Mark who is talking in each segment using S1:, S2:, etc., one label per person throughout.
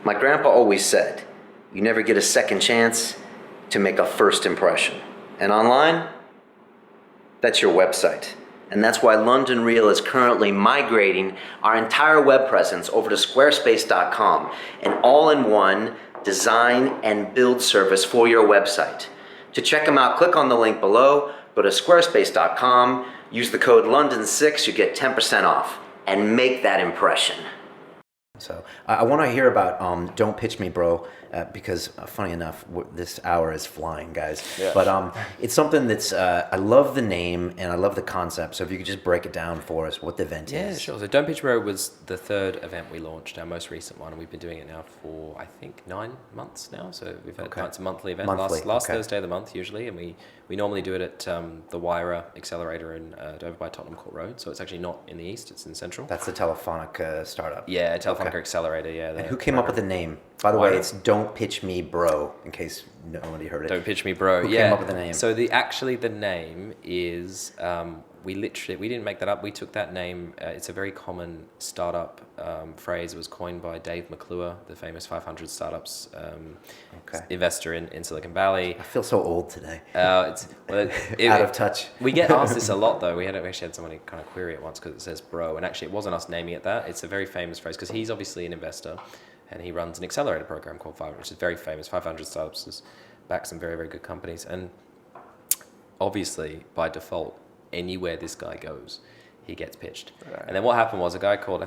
S1: My grandpa always said, you never get a second chance to make a first impression. And online, that's your website. And that's why London Real is currently migrating our entire web presence over to squarespace.com, an all-in-one design and build service for your website. To check them out, click on the link below, go to squarespace.com, use the code London6, you get 10% off, and make that impression. So I want to hear about Don't Pitch Me, Bro, because funny enough, this hour is flying, guys. Yeah. But it's something that's, I love the name and I love the concept. So if you could just break it down for us, what the event is.
S2: Yeah, sure. So Don't Pitch Me, Bro was the third event we launched, our most recent one, and we've been doing it now for, I think, 9 months now. So we've had it's a monthly event, last Thursday of the month usually, and we normally do it at the Wyra Accelerator in over by Tottenham Court Road. So it's actually not in the east, it's in Central.
S1: That's the Telefonica startup.
S2: Yeah, Telefonica Accelerator, yeah.
S1: And who came up with the name? By the way, it's Don't Pitch Me, Bro, in case nobody heard it.
S2: Don't Pitch Me, Bro.
S1: Who came up with the name?
S2: So the name is, we didn't make that up. We took that name. It's a very common startup phrase. It was coined by Dave McClure, the famous 500 startups investor in Silicon Valley.
S1: I feel so old today.
S2: Out
S1: of touch.
S2: We get asked this a lot, though. We actually had somebody kind of query it once because it says bro, and actually it wasn't us naming it that. It's a very famous phrase because he's obviously an investor, and he runs an accelerator program called 500, which is very famous. 500 startups has backed some very, very good companies, and obviously by default, anywhere this guy goes, he gets pitched. Right. And then what happened was a guy called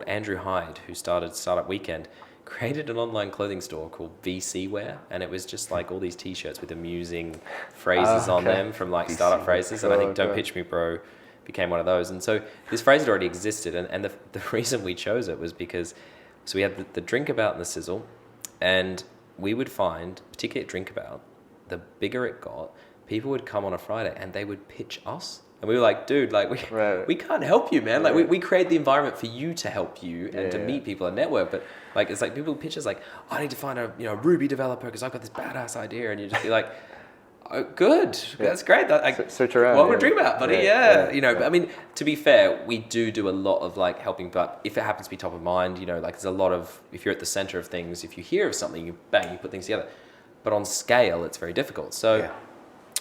S2: Andrew Hyde, who started Startup Weekend, created an online clothing store called VC Wear, and it was just like all these t-shirts with amusing phrases on them from like startup phrases, and I think Don't Pitch Me, Bro became one of those. And so this phrase had already existed, and the reason we chose it was because we had the Drink About and the Sizzle, and we would find, particularly at Drink About, the bigger it got, people would come on a Friday and they would pitch us. And we were like, dude, like we can't help you, man. Like we create the environment for you to help you and to meet people and network. But like, it's like people pitch us like, I need to find a Ruby developer because I've got this badass idea. And you just be like, oh, good. That's great.
S3: Search around.
S2: What we're dreaming about, buddy. But I mean, to be fair, we do a lot of like helping, but if it happens to be top of mind, like there's a lot of, if you're at the center of things, if you hear of something, you put things together. But on scale, it's very difficult. So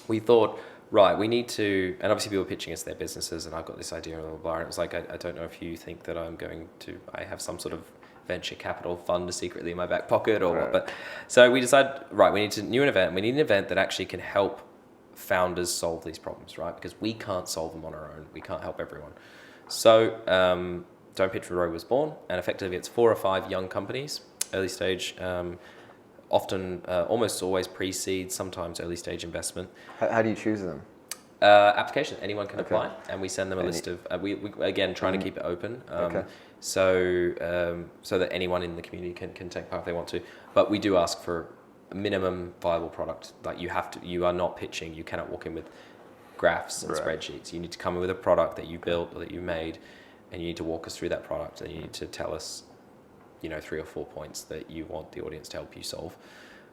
S2: we thought, right, we need to, and obviously people were pitching us their businesses, and I've got this idea, and it was like, I don't know if you think that I have some sort of venture capital fund secretly in my back pocket or what, but so we decided, right, we need an event that actually can help founders solve these problems, right? Because we can't solve them on our own. We can't help everyone. So Don't Pitch Me, Bro was born, and effectively it's 4 or 5 young companies, early stage, often almost always pre-seed, sometimes early stage investment.
S3: How do you choose them?
S2: Application, anyone can apply, and we send them a list of, we again trying to keep it open, so that anyone in the community can take part if they want to. But we do ask for a minimum viable product. Like you are not pitching, you cannot walk in with graphs and spreadsheets. You need to come in with a product that you built or that you made, and you need to walk us through that product, and you need to tell us 3 or 4 points that you want the audience to help you solve.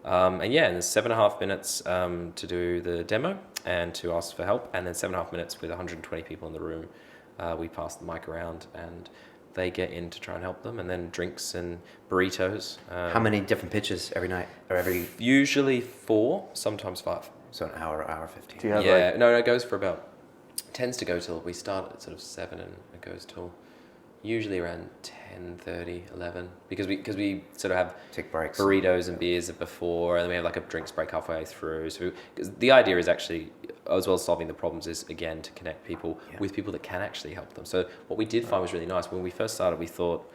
S2: And there's 7.5 minutes to do the demo and to ask for help, and then 7.5 minutes with 120 people in the room. We pass the mic around and they get in to try and help them, and then drinks and burritos.
S1: How many different pitches every night or every?
S2: Usually 4, sometimes 5.
S1: So an hour 15.
S3: Do you have
S2: no, it goes for about, tends to go till, we start at sort of 7 and it goes till usually around 10:30, 11, because we sort of have
S1: take breaks,
S2: burritos and beers before, and then we have like a drinks break halfway through. So because the idea is actually, as well as solving the problems, is again to connect people with people that can actually help them. So what we did find was really nice. When we first started, we thought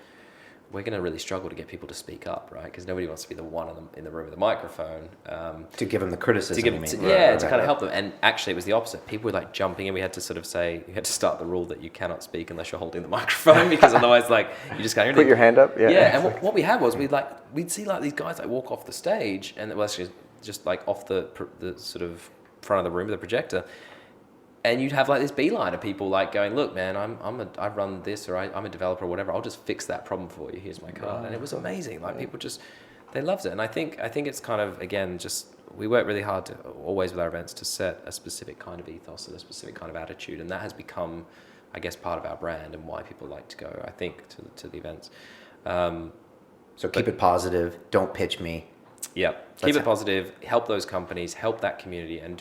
S2: we're going to really struggle to get people to speak up, right? Because nobody wants to be the one in the room with a microphone.
S1: To give them the criticism,
S2: to kind of help them. And actually, it was the opposite. People were like jumping in. We had to sort of say, you had to start the rule that you cannot speak unless you're holding the microphone, because otherwise, like, you just can't.
S3: Put your hand up.
S2: Yeah. And what we had was we'd see like these guys like walk off the stage, and it was just like off the sort of front of the room with the projector. And you'd have like this beeline of people like going, look, man, I run this, or I'm a developer or whatever. I'll just fix that problem for you. Here's my card. And it was amazing. Like people they loved it. And I think it's kind of, again, just, we work really hard to always with our events to set a specific kind of ethos and a specific kind of attitude. And that has become, I guess, part of our brand and why people like to go, I think, to the events.
S1: So keep it positive. Don't pitch me.
S2: Yeah, keep
S1: That's
S2: it positive. Help those companies, help that community, and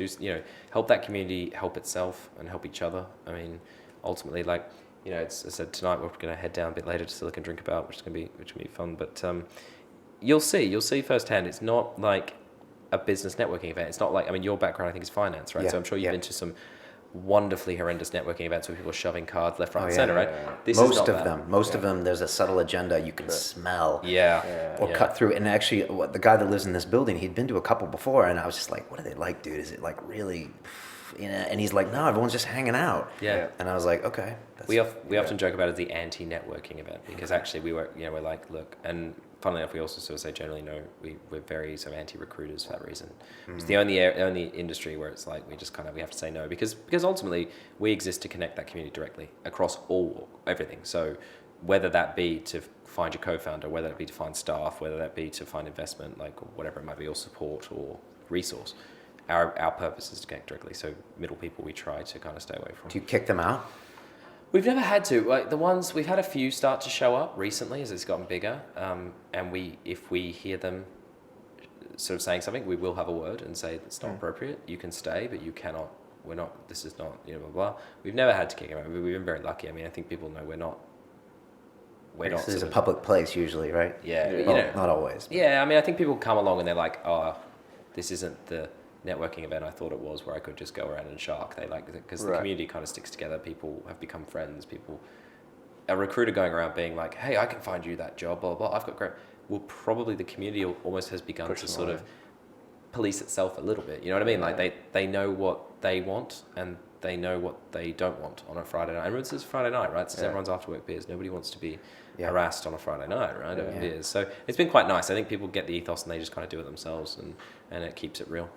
S2: help that community help itself and help each other. I mean, ultimately, like it's I said tonight we're going to head down a bit later to Silicon Drink About, which will be fun. But you'll see firsthand. It's not like a business networking event. It's not like your background I think is finance, right?
S1: Yeah,
S2: So I'm sure you've been to some wonderfully horrendous networking events where people are shoving cards left, right, and
S1: yeah,
S2: center, right?
S3: yeah.
S2: This is
S1: Most
S2: not
S1: of
S2: that.
S1: them. Most of them. There's a subtle agenda you can smell.
S2: Yeah.
S1: Or cut through. And actually, the guy that lives in this building, he'd been to a couple before, and I was just like, "What are they like, dude? Is it like really?" And he's like, "No, everyone's just hanging out."
S2: Yeah.
S1: And I was like, "Okay."
S2: We often joke about it as the anti-networking event because actually we're like, look, and funnily enough, we also sort of say generally no, we're very sort of anti-recruiters for that reason. It's the only industry where it's like we just we have to say no because ultimately we exist to connect that community directly across everything. So whether that be to find your co-founder, whether it be to find staff, whether that be to find investment, like whatever it might be, or support or resource, our purpose is to connect directly. So middle people we try to kind of stay away from.
S1: Do you kick them out?
S2: We've never had to. Like we've had a few start to show up recently as it's gotten bigger, and if we hear them sort of saying something, we will have a word and say it's not appropriate. You can stay, but you cannot. We're not. This is not. Blah blah. We've never had to kick them out. We've been very lucky. I mean, I think people know we're not.
S1: This is a public place usually, right?
S2: Yeah,
S1: Well, not always.
S2: Yeah, I mean, I think people come along and they're like, oh, this isn't the networking event I thought it was where I could just go around and shark. They like it because the community kind of sticks together. People have become friends. A recruiter going around being like, hey, I can find you that job, blah, blah, I've got great. Well, probably the community almost has begun to sort of police itself a little bit. You know what I mean? Like they know what they want and they know what they don't want on a Friday night. And it's Friday night, right? So everyone's after work beers. Nobody wants to be harassed on a Friday night, right? Over beers. So it's been quite nice. I think people get the ethos and they just kind of do it themselves and it keeps it real.